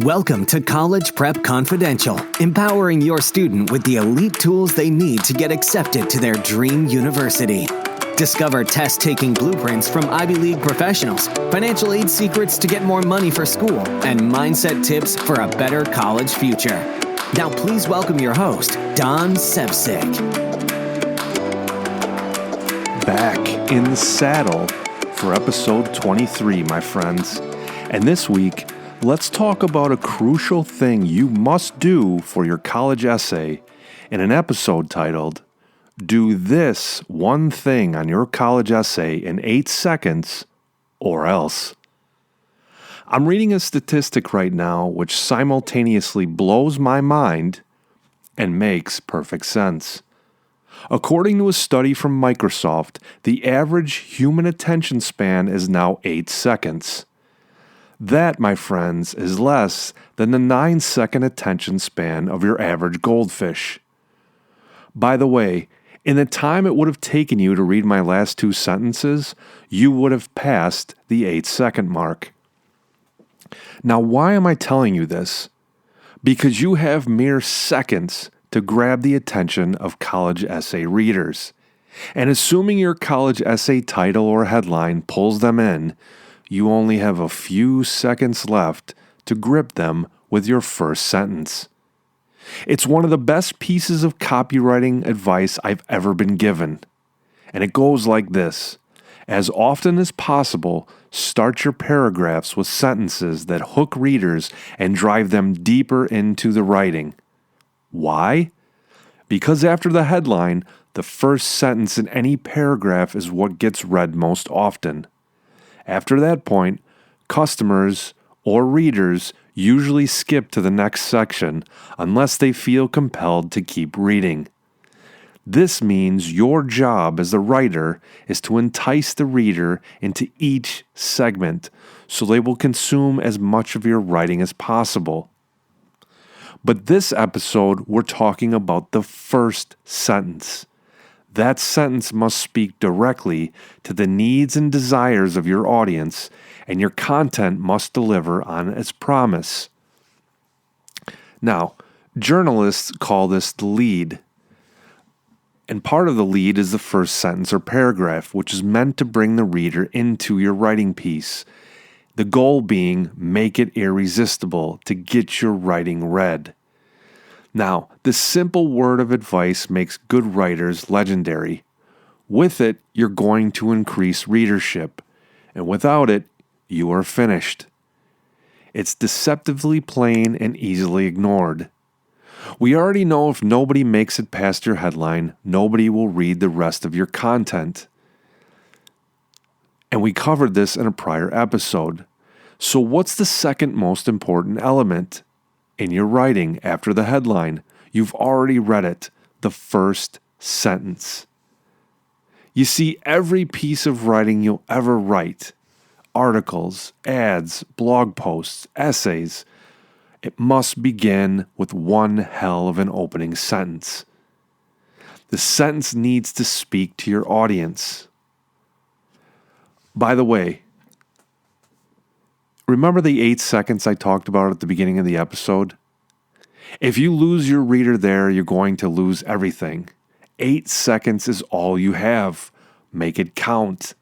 Welcome to College Prep Confidential, empowering your student with the elite tools they need to get accepted to their dream university. Discover test-taking blueprints from Ivy League professionals, financial aid secrets to get more money for school, and mindset tips for a better college future. Now please welcome your host, Don Sevcik. Back in the saddle for episode 23, my friends. And this week, let's talk about a crucial thing you must do for your college essay in an episode titled, Do This One Thing on Your College Essay in 8 Seconds or Else. I'm reading a statistic right now which simultaneously blows my mind and makes perfect sense. According to a study from Microsoft, the average human attention span is now 8 seconds. That, my friends, is less than the 9-second attention span of your average goldfish. By the way, in the time it would have taken you to read my last 2 sentences, you would have passed the 8-second mark. Now, why am I telling you this? Because you have mere seconds to grab the attention of college essay readers. And assuming your college essay title or headline pulls them in, you only have a few seconds left to grip them with your first sentence. It's one of the best pieces of copywriting advice I've ever been given. And it goes like this. As often as possible, start your paragraphs with sentences that hook readers and drive them deeper into the writing. Why? Because after the headline, the first sentence in any paragraph is what gets read most often. After that point, customers or readers usually skip to the next section unless they feel compelled to keep reading. This means your job as a writer is to entice the reader into each segment so they will consume as much of your writing as possible. But this episode, we're talking about the first sentence. That sentence must speak directly to the needs and desires of your audience, and your content must deliver on its promise. Now, journalists call this the lead. And part of the lead is the first sentence or paragraph, which is meant to bring the reader into your writing piece. The goal being, make it irresistible to get your writing read. Now, this simple word of advice makes good writers legendary. With it, you're going to increase readership, and without it, you are finished. It's deceptively plain and easily ignored. We already know if nobody makes it past your headline, nobody will read the rest of your content. And we covered this in a prior episode. So what's the second most important element in your writing after the headline? You've already read it, the first sentence. You see, every piece of writing you'll ever write, articles, ads, blog posts, essays, it must begin with one hell of an opening sentence. The sentence needs to speak to your audience. By the way, remember the 8 seconds I talked about at the beginning of the episode? If you lose your reader there, you're going to lose everything. 8 seconds is all you have. Make it count.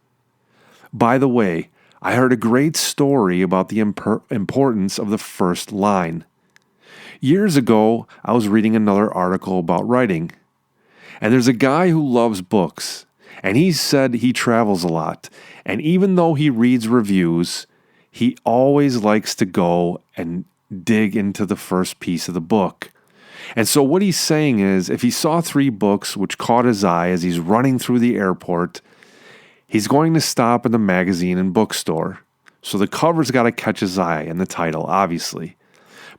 By the way, I heard a great story about the importance of the first line. Years ago, I was reading another article about writing. And there's a guy who loves books. And he said he travels a lot. And even though he reads reviews, he always likes to go and dig into the first piece of the book. And so what he's saying is, if he saw 3 books which caught his eye as he's running through the airport, he's going to stop in the magazine and bookstore. So the cover's got to catch his eye and the title, obviously.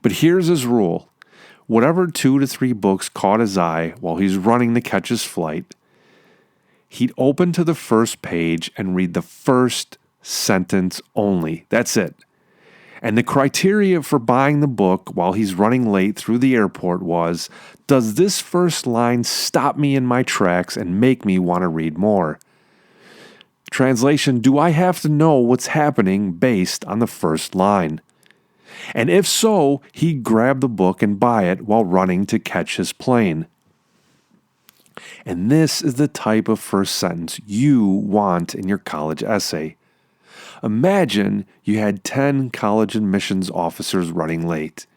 But here's his rule. Whatever 2 to 3 books caught his eye while he's running to catch his flight, he'd open to the first page and read the first sentence only. That's it. And the criteria for buying the book while he's running late through the airport was, does this first line stop me in my tracks and make me want to read more? Translation, do I have to know what's happening based on the first line? And if so, he'd grab the book and buy it while running to catch his plane. And this is the type of first sentence you want in your college essay. Imagine you had 10 college admissions officers running late,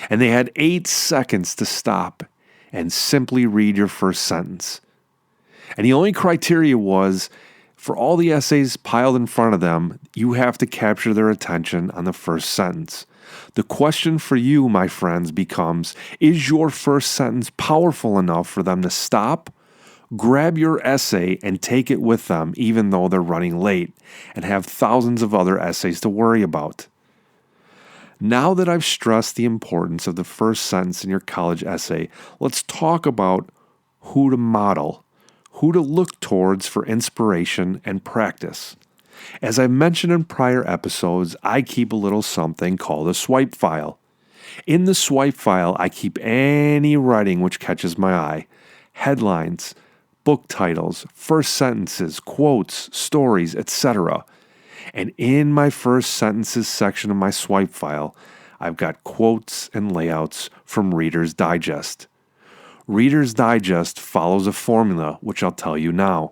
and they had 8 seconds to stop and simply read your first sentence. And the only criteria was, for all the essays piled in front of them, you have to capture their attention on the first sentence. The question for you, my friends, becomes, is your first sentence powerful enough for them to stop, grab your essay, and take it with them even though they're running late and have thousands of other essays to worry about? Now that I've stressed the importance of the first sentence in your college essay, let's talk about who to model, who to look towards for inspiration and practice. As I mentioned in prior episodes, I keep a little something called a swipe file. In the swipe file, I keep any writing which catches my eye: headlines, book titles, first sentences, quotes, stories, etc. And in my first sentences section of my swipe file, I've got quotes and layouts from Reader's Digest. Reader's Digest follows a formula, which I'll tell you now.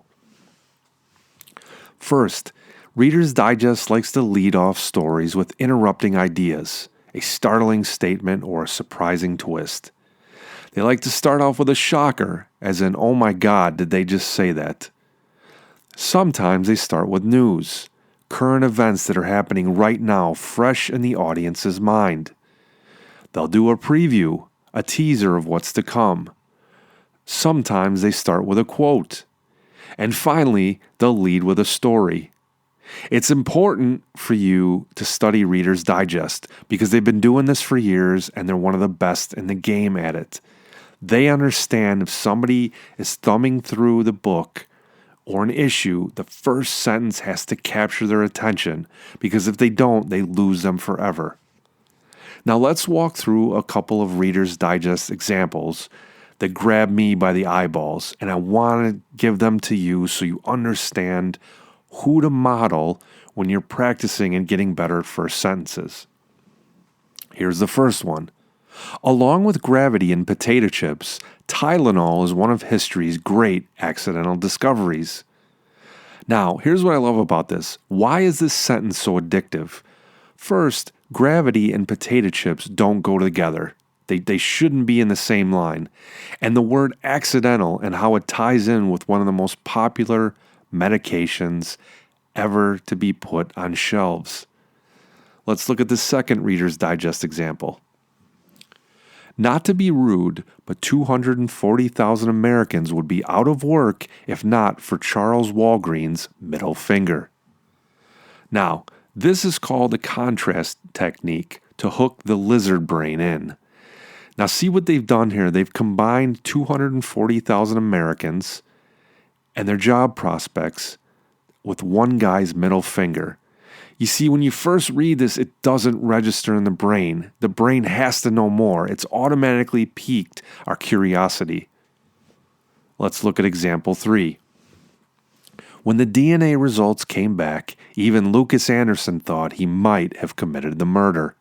First, Reader's Digest likes to lead off stories with interrupting ideas, a startling statement, or a surprising twist. They like to start off with a shocker, as in, oh my God, did they just say that? Sometimes they start with news, current events that are happening right now, fresh in the audience's mind. They'll do a preview, a teaser of what's to come. Sometimes they start with a quote. And finally, they'll lead with a story. It's important for you to study Reader's Digest because they've been doing this for years and they're one of the best in the game at it. They understand if somebody is thumbing through the book or an issue, the first sentence has to capture their attention because if they don't, they lose them forever. Now let's walk through a couple of Reader's Digest examples that grab me by the eyeballs, and I want to give them to you so you understand who to model when you're practicing and getting better at first sentences. Here's the first one. Along with gravity and potato chips, Tylenol is one of history's great accidental discoveries. Now, here's what I love about this. Why is this sentence so addictive? First, gravity and potato chips don't go together. They shouldn't be in the same line. And the word accidental and how it ties in with one of the most popular medications ever to be put on shelves. Let's look at the second Reader's Digest example. Not to be rude, but 240,000 Americans would be out of work if not for Charles Walgreen's middle finger. Now, this is called a contrast technique to hook the lizard brain in. Now see what they've done here. They've combined 240,000 Americans and their job prospects with one guy's middle finger. You see, when you first read this, it doesn't register in the brain. The brain has to know more. It's automatically piqued our curiosity. Let's look at example 3. When the DNA results came back, even Lucas Anderson thought he might have committed the murder.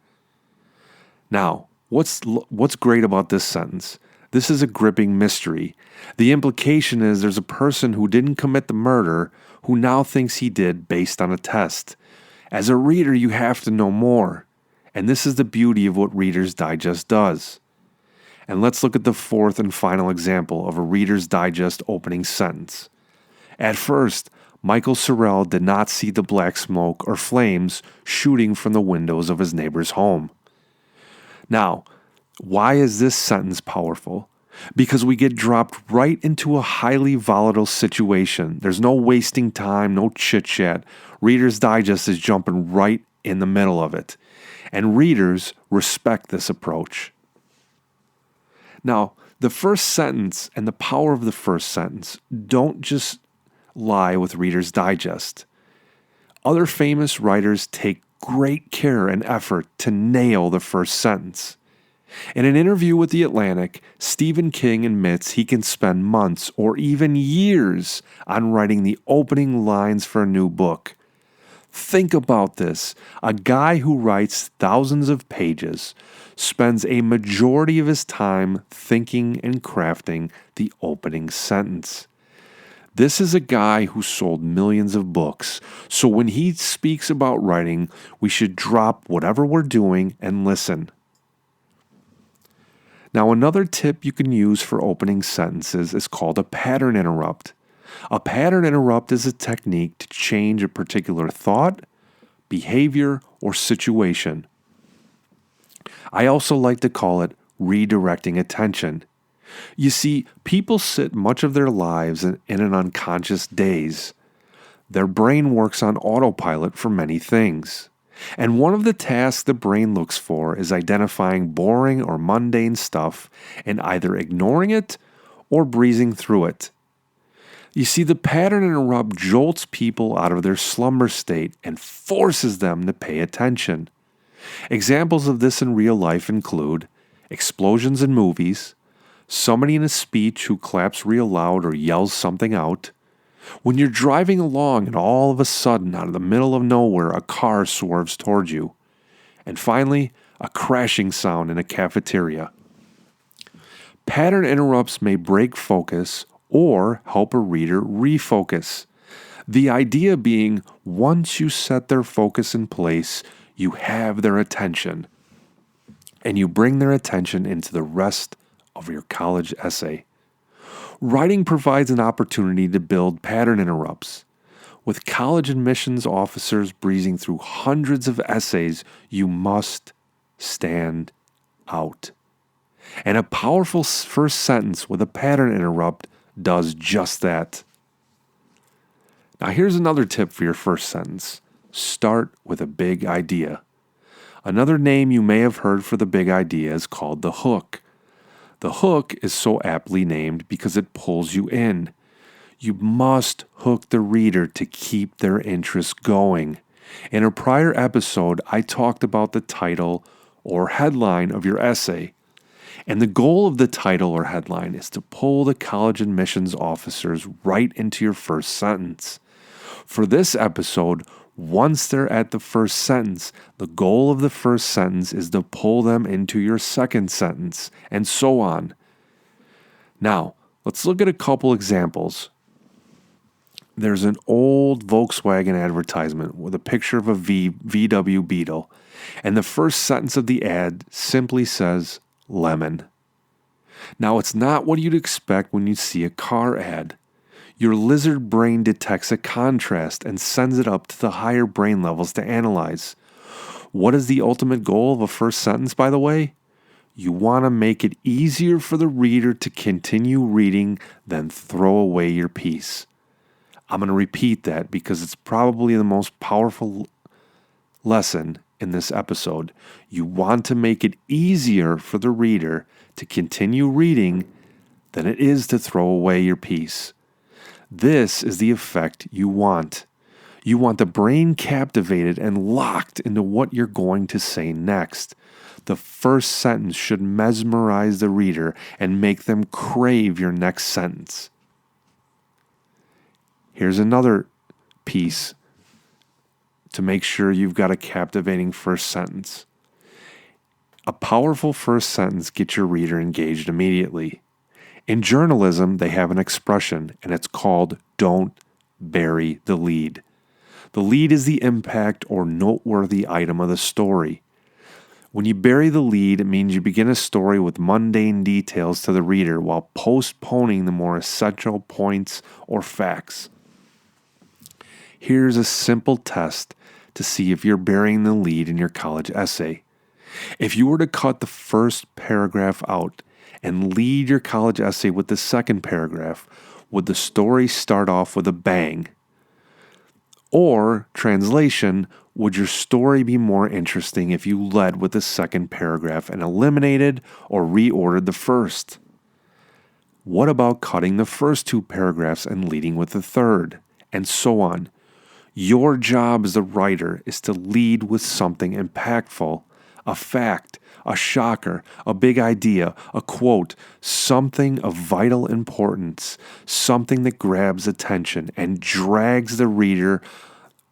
Now, what's great about this sentence? This is a gripping mystery. The implication is there's a person who didn't commit the murder who now thinks he did based on a test. As a reader, you have to know more. And this is the beauty of what Reader's Digest does. And let's look at the fourth and final example of a Reader's Digest opening sentence. At first, Michael Sorrell did not see the black smoke or flames shooting from the windows of his neighbor's home. Now, why is this sentence powerful? Because we get dropped right into a highly volatile situation. There's no wasting time, no chit-chat. Reader's Digest is jumping right in the middle of it. And readers respect this approach. Now, the first sentence and the power of the first sentence don't just lie with Reader's Digest. Other famous writers take great care and effort to nail the first sentence. In an interview with The Atlantic, Stephen King admits he can spend months or even years on writing the opening lines for a new book. Think about this. A guy who writes thousands of pages spends a majority of his time thinking and crafting the opening sentence. This is a guy who sold millions of books. So when he speaks about writing, we should drop whatever we're doing and listen. Now, another tip you can use for opening sentences is called a pattern interrupt. A pattern interrupt is a technique to change a particular thought, behavior, or situation. I also like to call it redirecting attention. You see, people sit much of their lives in an unconscious daze. Their brain works on autopilot for many things. And one of the tasks the brain looks for is identifying boring or mundane stuff and either ignoring it or breezing through it. You see, the pattern interrupt jolts people out of their slumber state and forces them to pay attention. Examples of this in real life include explosions in movies, somebody in a speech who claps real loud or yells something out, when you're driving along and all of a sudden, out of the middle of nowhere, a car swerves towards you, and finally, a crashing sound in a cafeteria. Pattern interrupts may break focus or help a reader refocus. The idea being, once you set their focus in place, you have their attention, and you bring their attention into the rest of your college essay. Writing provides an opportunity to build pattern interrupts. With college admissions officers breezing through hundreds of essays, you must stand out. And a powerful first sentence with a pattern interrupt does just that. Now here's another tip for your first sentence. Start with a big idea. Another name you may have heard for the big idea is called the hook. The hook is so aptly named because it pulls you in. You must hook the reader to keep their interest going. In a prior episode, I talked about the title or headline of your essay. And the goal of the title or headline is to pull the college admissions officers right into your first sentence. For this episode, once they're at the first sentence, the goal of the first sentence is to pull them into your second sentence, and so on. Now, let's look at a couple examples. There's an old Volkswagen advertisement with a picture of a VW Beetle, and the first sentence of the ad simply says, lemon. Now, it's not what you'd expect when you see a car ad. Your lizard brain detects a contrast and sends it up to the higher brain levels to analyze. What is the ultimate goal of a first sentence, by the way? You want to make it easier for the reader to continue reading than throw away your piece. I'm going to repeat that because it's probably the most powerful lesson in this episode. You want to make it easier for the reader to continue reading than it is to throw away your piece. This is the effect you want. You want the brain captivated and locked into what you're going to say next. The first sentence should mesmerize the reader and make them crave your next sentence. Here's another piece to make sure you've got a captivating first sentence. A powerful first sentence gets your reader engaged immediately. In journalism, they have an expression, and it's called don't bury the lead. The lead is the impact or noteworthy item of the story. When you bury the lead, it means you begin a story with mundane details to the reader while postponing the more essential points or facts. Here's a simple test to see if you're burying the lead in your college essay. If you were to cut the first paragraph out and lead your college essay with the second paragraph, would the story start off with a bang? Or, translation, would your story be more interesting if you led with the second paragraph and eliminated or reordered the first? What about cutting the first two paragraphs and leading with the third? And so on. Your job as a writer is to lead with something impactful, a fact, a shocker, a big idea, a quote, something of vital importance, something that grabs attention and drags the reader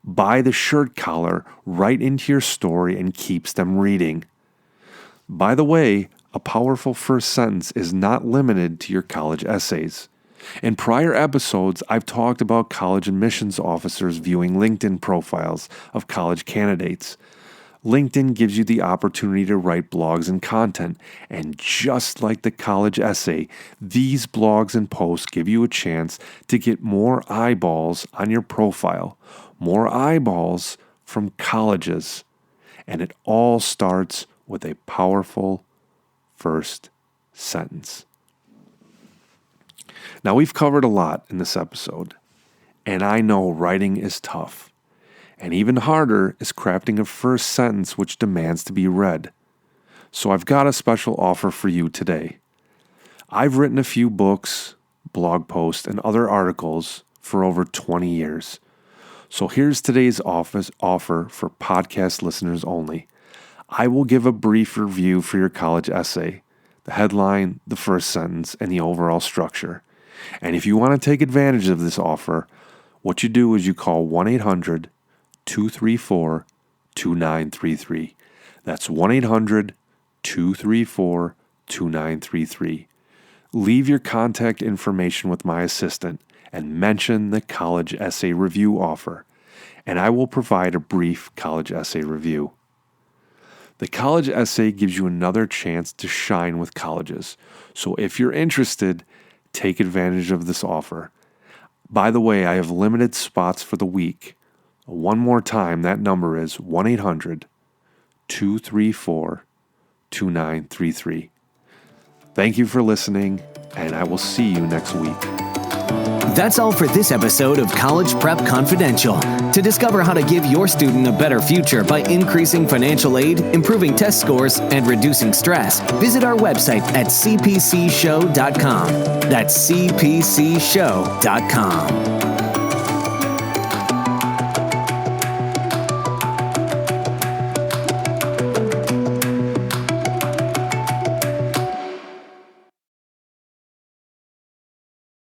buy the shirt collar right into your story and keeps them reading. By the way, a powerful first sentence is not limited to your college essays. In prior episodes, I've talked about college admissions officers viewing LinkedIn profiles of college candidates. LinkedIn gives you the opportunity to write blogs and content, and just like the college essay, these blogs and posts give you a chance to get more eyeballs on your profile, more eyeballs from colleges, and it all starts with a powerful first sentence. Now, we've covered a lot in this episode, and I know writing is tough. And even harder is crafting a first sentence which demands to be read. So I've got a special offer for you today. I've written a few books, blog posts, and other articles for over 20 years. So here's today's offer for podcast listeners only. I will give a brief review for your college essay, the headline, the first sentence, and the overall structure. And if you want to take advantage of this offer, what you do is you call 1-800-234-2933. That's 1-800-234-2933. Leave your contact information with my assistant and mention the college essay review offer, and I will provide a brief college essay review. The college essay gives you another chance to shine with colleges, so if you're interested, take advantage of this offer. By the way, I have limited spots for the week. One more time, that number is 1-800-234-2933. Thank you for listening, and I will see you next week. That's all for this episode of College Prep Confidential. To discover how to give your student a better future by increasing financial aid, improving test scores, and reducing stress, visit our website at cpcshow.com. That's cpcshow.com.